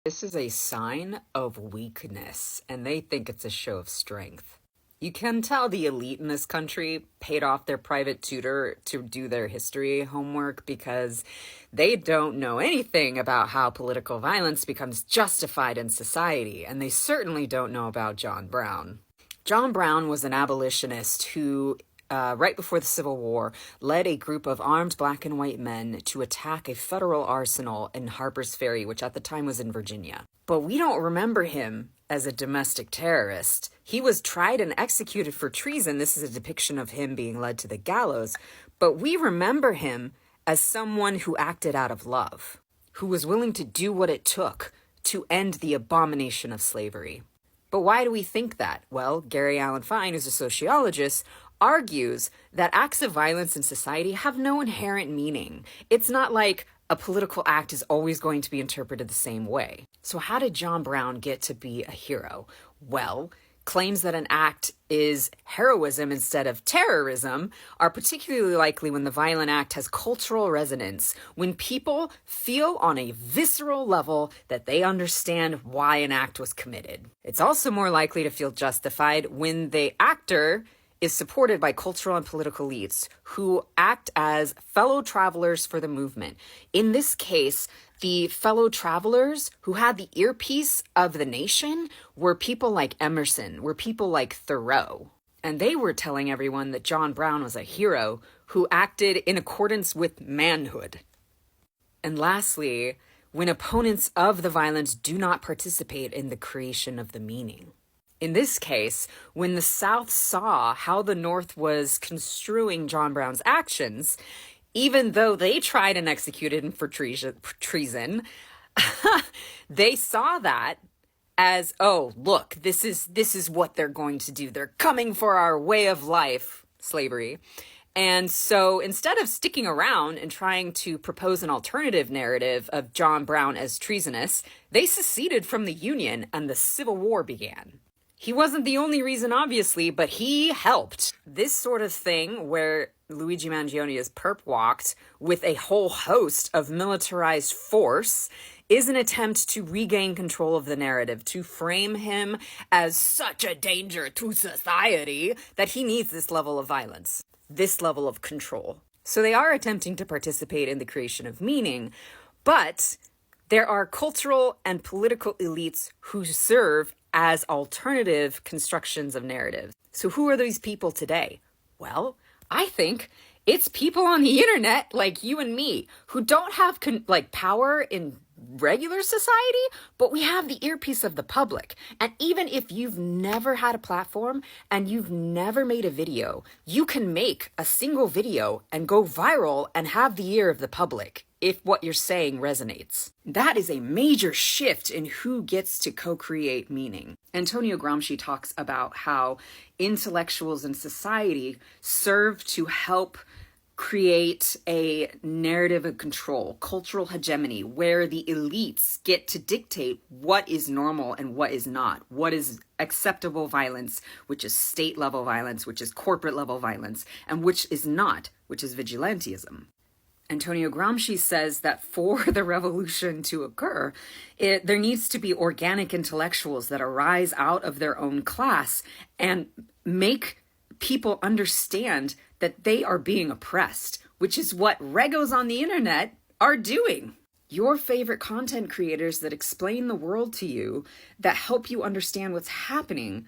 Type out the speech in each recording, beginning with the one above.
This is a sign of weakness, and they think it's a show of strength. You can tell the elite in this country paid off their private tutor to do their history homework because they don't know anything about how political violence becomes justified in society, and they certainly don't know about John Brown. John Brown was an abolitionist who right before the Civil War, led a group of armed black and white men to attack a federal arsenal in Harper's Ferry, which at the time was in Virginia. But we don't remember him as a domestic terrorist. He was tried and executed for treason. This is a depiction of him being led to the gallows. But we remember him as someone who acted out of love, who was willing to do what it took to end the abomination of slavery. But why do we think that? Well, Gary Allen Fine, who's a sociologist, argues that acts of violence in society have no inherent meaning. It's not like a political act is always going to be interpreted the same way. So how did John Brown get to be a hero? Well, claims that an act is heroism instead of terrorism are particularly likely when the violent act has cultural resonance, when people feel on a visceral level that they understand why an act was committed. It's also more likely to feel justified when the actor is supported by cultural and political elites who act as fellow travelers for the movement. In this case, the fellow travelers who had the earpiece of the nation were people like Emerson, were people like Thoreau. And they were telling everyone that John Brown was a hero who acted in accordance with manhood. And lastly, when opponents of the violence do not participate in the creation of the meaning. In this case, when the South saw how the North was construing John Brown's actions, even though they tried and executed him for treason, they saw that as, oh, look, this is what they're going to do. They're coming for our way of life, slavery. And so instead of sticking around and trying to propose an alternative narrative of John Brown as treasonous, they seceded from the Union and the Civil War began. He wasn't the only reason, obviously, but he helped. This sort of thing where Luigi Mangione is perp walked with a whole host of militarized force is an attempt to regain control of the narrative, to frame him as such a danger to society that he needs this level of violence, this level of control. So they are attempting to participate in the creation of meaning, but there are cultural and political elites who serve as alternative constructions of narrative. So who are these people today? Well, I think it's people on the internet like you and me who don't have power in regular society, but we have the earpiece of the public. And even if you've never had a platform and you've never made a video, you can make a single video and go viral and have the ear of the public if what you're saying resonates. That is a major shift in who gets to co-create meaning. Antonio Gramsci talks about how intellectuals in society serve to help create a narrative of control, cultural hegemony, where the elites get to dictate what is normal and what is not, what is acceptable violence, which is state level violence, which is corporate level violence, and which is not, which is vigilantism. Antonio Gramsci says that for the revolution to occur, there needs to be organic intellectuals that arise out of their own class and make people understand that they are being oppressed, which is what regos on the internet are doing. Your favorite content creators that explain the world to you, that help you understand what's happening,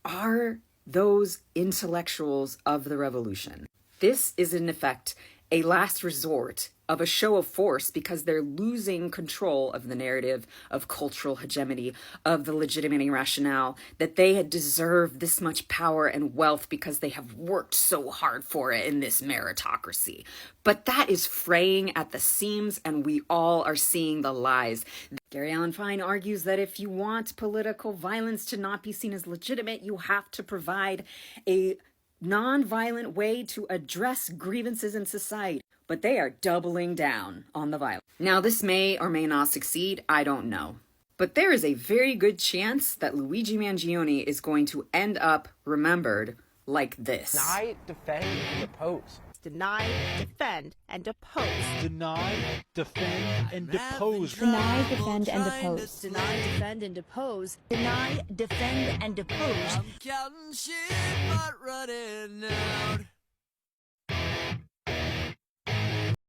are those intellectuals of the revolution. This is, in effect, a last resort of a show of force because they're losing control of the narrative of cultural hegemony, of the legitimating rationale that they had deserved this much power and wealth because they have worked so hard for it in this meritocracy. But that is fraying at the seams, and we all are seeing the lies. Gary Allen Fine argues that if you want political violence to not be seen as legitimate, you have to provide a non-violent way to address grievances in society, but they are doubling down on the violence. Now, this may or may not succeed, I don't know. But there is a very good chance that Luigi Mangione is going to end up remembered like this. I defend and oppose. Deny, defend, and depose. Deny, defend, and depose. Deny, defend, and depose. Deny, defend, and depose. Deny, defend, and depose. I'm counting sheep, but running out.